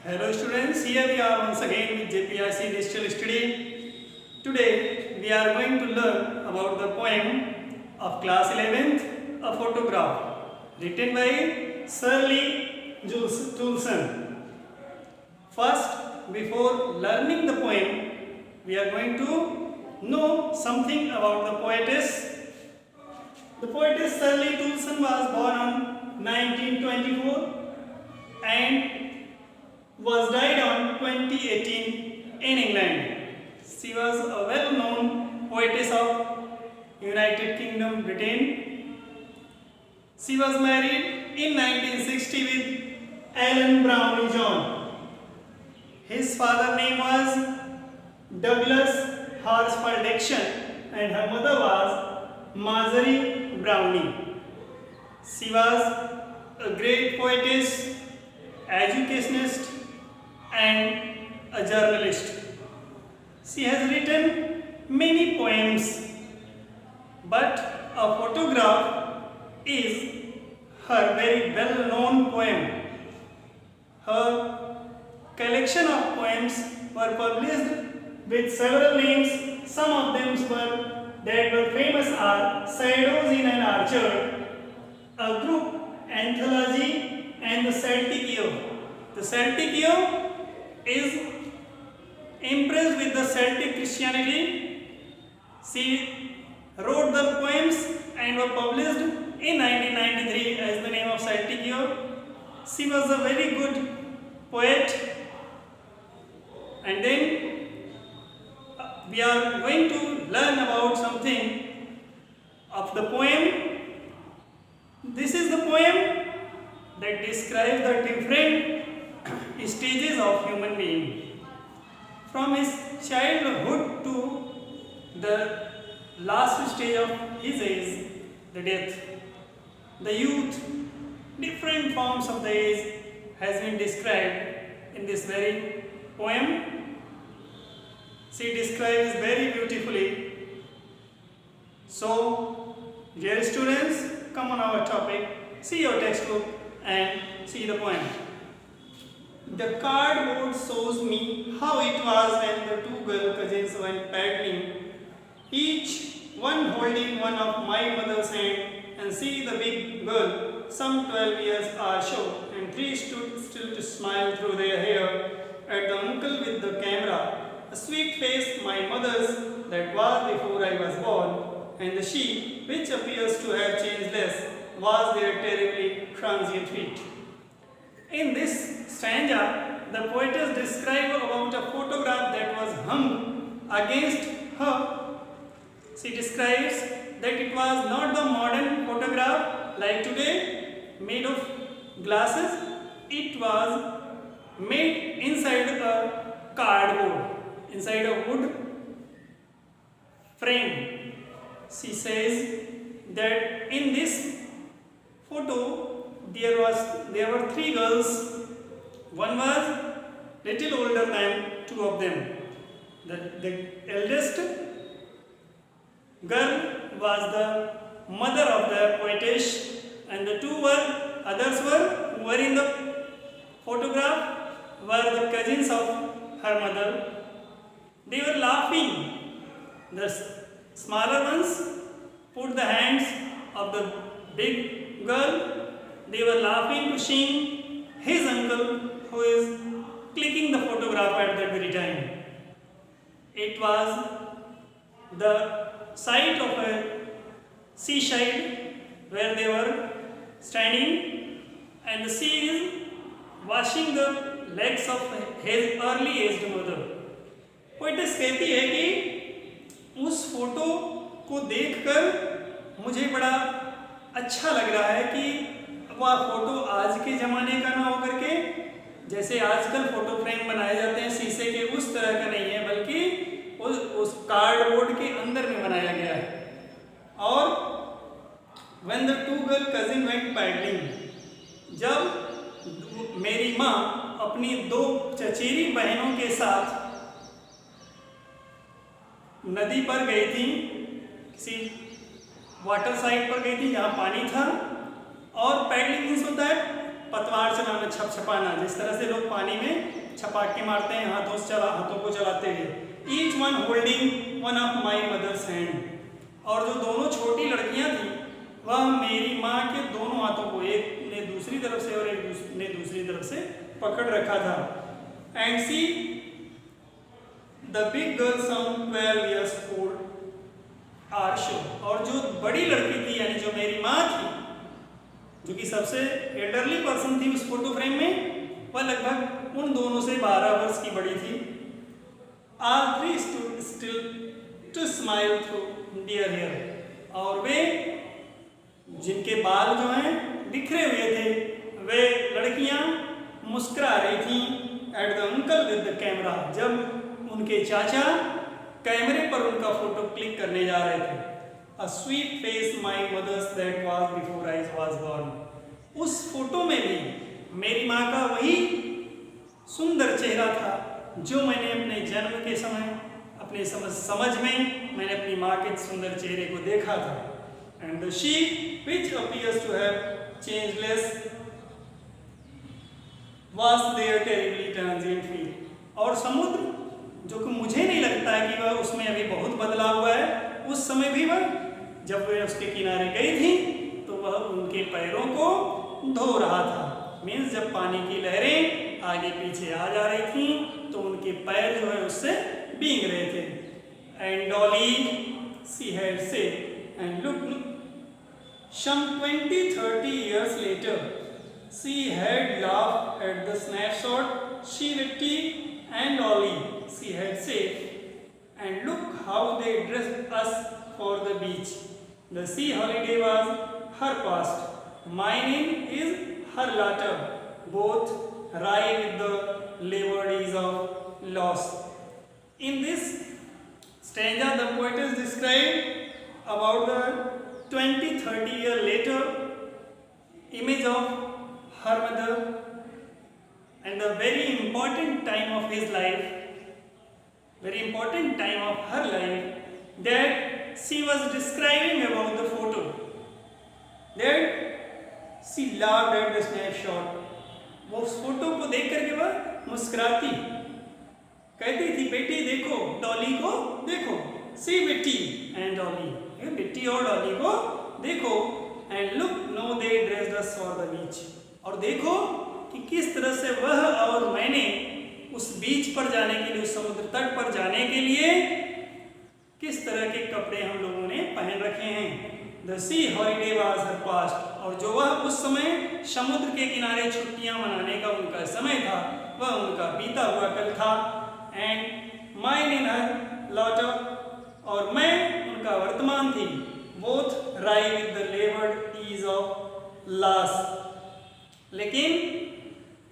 Hello students, here we are once again with JPIC Digital Study. Today we are going to learn about the poem of class 11th, A Photograph, written by Shirley Toulson. First, before learning the poem, we are going to know something about the poetess. The poetess Shirley Toulson was born on 1924 and was died on 2018 in England. She was a well-known poetess of United Kingdom, Britain. She was married in 1960 with Alan Brownie John. His father's name was Douglas Horsfall Dixon and her mother was Marjorie Brownie. She was a great poetess, educationist, and a journalist. She has written many poems, but a photograph is her very well-known poem. Her collection of poems were published with several names. Some of them that were famous are Shadows in an Orchard, a group anthology, and the Celtic Year. The Celtic Year is impressed with the Celtic Christianity. She wrote the poems and were published in 1993 as the name of Celtic Year. She was a very good poet. And then we are going to learn about something of the poem. This is the poem that describes the different stages of human being, from his childhood to the last stage of his age, the death. The youth, different forms of the age has been described in this very poem. She describes very beautifully. So, dear students, come on our topic, see your textbook and see the poem. The cardboard shows me how it was when the two girl cousins went paddling, each one holding one of my mother's hand, and see the big girl, some 12 years or so, and three stood still to smile through their hair at the uncle with the camera, a sweet face my mother's that was before I was born, and the she, which appears to have changed less, was their terribly transient feet. In this stanza, the poetess describes about a photograph that was hung against her. She describes that it was not the modern photograph like today, made of glasses. It was made inside a cardboard, inside a wood frame. She says that in this photo there were three girls. One was little older than two of them. The eldest girl was the mother of the poetess, and the two others who were in the photograph were the cousins of her mother. They were laughing. The smaller ones put the hands of the big girl. They were laughing to seeing his uncle who is clicking the photograph at that very time. It was the site of a seaside where they were standing, and the sea is washing the legs of his early aged mother. Poet's कहती है कि उस photo को देखकर मुझे बड़ा अच्छा लग रहा है कि वह फोटो आज के ज़माने का ना होकर के, जैसे आजकल फ़ोटो फ्रेम बनाए जाते हैं शीशे के, उस तरह का नहीं है, बल्कि उस कार्डबोर्ड के अंदर में बनाया गया है. और when the two girl cousin went paddling, जब मेरी माँ अपनी दो चचेरी बहनों के साथ नदी पर गई थी, किसी वाटर साइड पर गई थी जहाँ पानी था. और पैडलिंग मीन्स होता है पतवार चलाना, छपछपाना, जिस तरह से लोग पानी में छपाके मारते हैं हाथों को चलाते हुए। Each one holding one of my mother's hand, और जो दोनों छोटी लड़कियां थी वह मेरी माँ के दोनों हाथों को, एक ने दूसरी तरफ से और एक ने दूसरी तरफ से पकड़ रखा था। And see the big girl some 12 years old are show, और जो बड़ी लड़की थी यानी जो मेरी माँ थी, जो कि सबसे एल्डरली पर्सन थी उस फोटो फ्रेम में, वह लगभग उन दोनों से 12 वर्ष की बड़ी थी। All three stood still to smile through their hair, और वे जिनके बाल जो हैं बिखरे हुए थे, वे लड़कियां मुस्कुरा रही थीं at the uncle with the camera, जब उनके चाचा कैमरे पर उनका फोटो क्लिक करने जा रहे थे। A sweet face my mother's that was before I was born, उस फोटो में भी मेरी माँ का वही सुंदर चेहरा था जो मैंने अपने जन्म के समय अपने समझ में मैंने अपनी माँ के सुंदर चेहरे को देखा था। And the she which appears to have changeless was there terribly transient feel, और समुद्र जो कि मुझे नहीं लगता है कि वह उसमें अभी बहुत बदलाव हुआ है, उस समय भी वह जब वह उसके किनारे गई थी तो वह उनके पैरों को धो रहा था। मीन्स जब पानी की लहरें आगे पीछे आ जा रही थी तो उनके पैर जो है उससे भीग रहे थे। And Dolly she had said and look some 20-30 years later she had laughed at the snapshot she, Betty and Dolly, she had said, and look how they dressed us for the beach. The sea holiday was her past, mine is her latter, both rye with the labored ease of loss. In this stanza the poetess described about the 20-30 years later image of her mother and the very important time of his life, very important time of her life, that she was describing about the photo, that she laughed at the snapshot, वो उस photo को देख करके वह मुस्कुराती, कहती थी बेटी देखो, डॉली को देखो, सी बेटी एंड डॉली, बेटी और डॉली को देखो, and look no they dressed as for the beach, और देखो कि किस तरह से वह और मैंने उस बीच पर जाने के लिए, उस समुद्र तट पर जाने के लिए किस तरह के कपड़े हम लोगों ने पहन रखे हैं। The C holiday was her past, और जो वह उस समय समुद्र के किनारे छुट्टियां मनाने का उनका समय था वह उनका बीता हुआ कल था। एंड माइन इन हर लॉटर, और मैं उनका वर्तमान थी। Both wry with the laboured ease of loss, लेकिन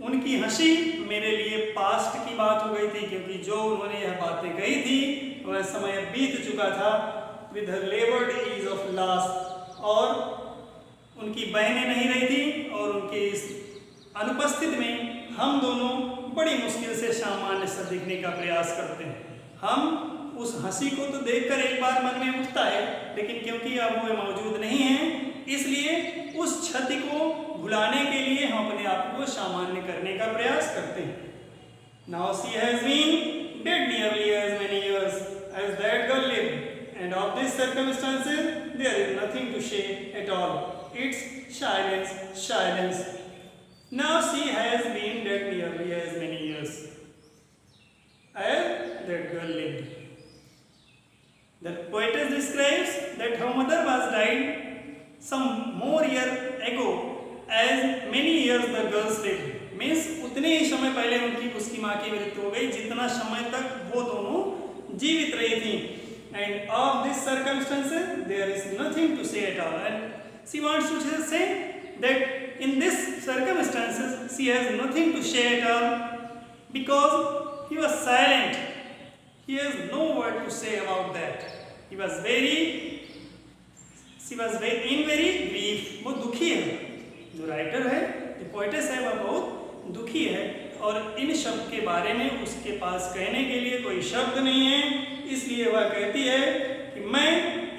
उनकी हंसी मेरे लिए पास्ट की बात हो गई थी, क्योंकि जो उन्होंने यह बातें कही थी वह समय बीत चुका था। With the laboured ease of loss, और उनकी बहनें नहीं रही थी, और उनके इस अनुपस्थित में हम दोनों बड़ी मुश्किल से सामान्य सा दिखने का प्रयास करते हैं। हम उस हंसी को तो देखकर एक बार मन में उठता है, लेकिन क्योंकि अब वो मौजूद नहीं है इसलिए उस क्षति को भुलाने के लिए हम अपने आप को सामान्य करने का प्रयास करते हैं। Now she has been dead nearly as many years as that girl lived, and of these circumstances there is nothing to say at all. It's silence, silence. Now she has been dead nearly as many years as that girl lived. The poetess describes that her mother was died some more year ago as many years the girls lived. Means उतने ही समय पहले उसकी माँ की मृत्यु हो गई जितना समय तक वो दोनों जीवित रही थी। And of these circumstances there is nothing to say at all. And she wants to say that in this circumstances she has nothing to say at all because he was silent. He has no word to say about that. He was she was in very grief. वो दुखी है, जो writer है, जो poetess है, वह बहुत दुखी है, और इन शब्द के बारे में उसके पास कहने के लिए कोई शब्द नहीं है, इसलिए वह कहती है कि मैं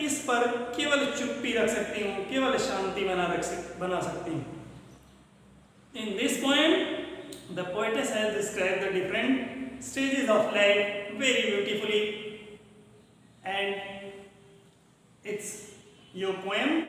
इस पर केवल चुप्पी रख सकती हूँ, केवल शांति बना सकती हूँ। In this poem, The poetess has described the different stages of life very beautifully, and it's your poem.